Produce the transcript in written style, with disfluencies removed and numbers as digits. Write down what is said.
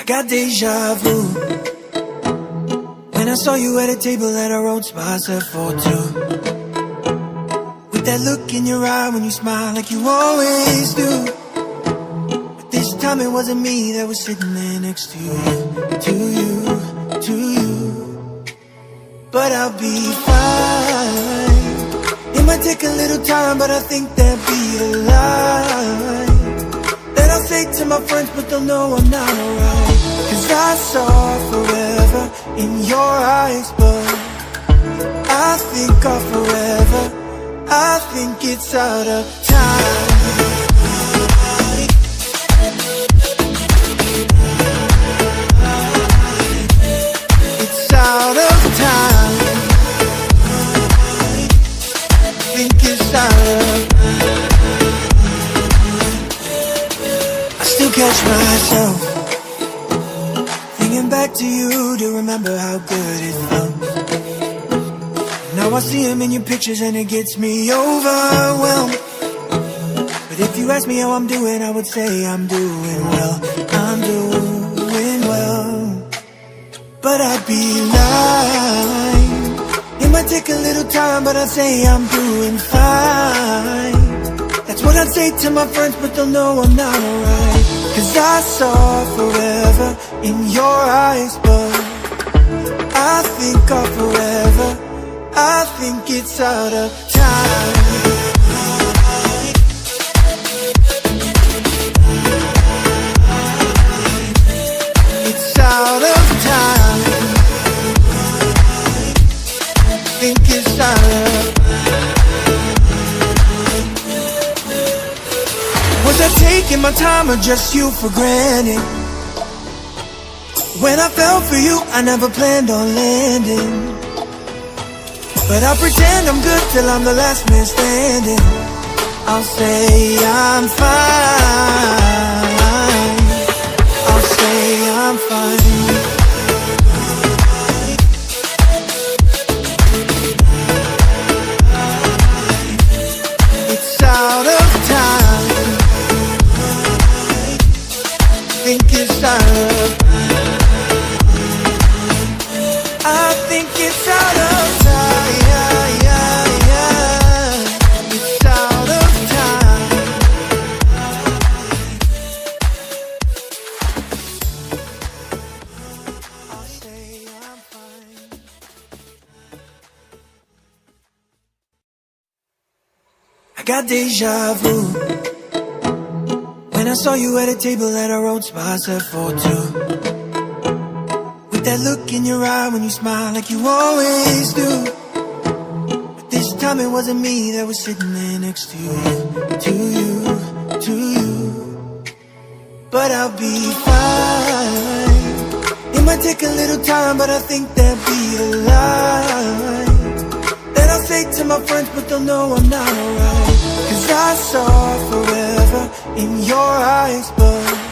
I got deja vu when I saw you at a table at our old spot set for two. With that look in your eye when you smile like you always do. But this time it wasn't me that was sitting there next to you, to you, to you. But I'll be fine. It might take a little time, but I think there'll be a lie that I'll say to my friends, but they'll know I'm not alright. Cause I saw forever in your eyes, but I think of forever, I think it's out of time. It's out of time. I think it's out of. I still catch myself thinking back to you to remember how good it felt. Now I see him in your pictures and it gets me overwhelmed. But if you ask me how I'm doing, I would say I'm doing well. I'm doing well. But I'd be lying. It might take a little time, but I'd say I'm doing fine. That's what I'd say to my friends, but they'll know I'm not alright. Cause I saw forever in your eyes, but I think of forever, I think it's out of time. It's out of time. I think it's out of. Was I taking my time or just you for granted? When I fell for you, I never planned on landing. But I'll pretend I'm good till I'm the last man standing. I'll say I'm fine. I'll say I'm fine. It's out of time. I think it's out of. I think it's out of time. It's out of time. I'll say I'm fine. I got deja vu when I saw you at a table at our old spot set for two. With that look in your eye when you smile like you always do. But this time it wasn't me that was sitting there next to you, to you, to you. But I'll be fine. It might take a little time, but I think there'll be a lie that I'll say to my friends, but they'll know I'm not alright. Cause I saw forever in your eyes, but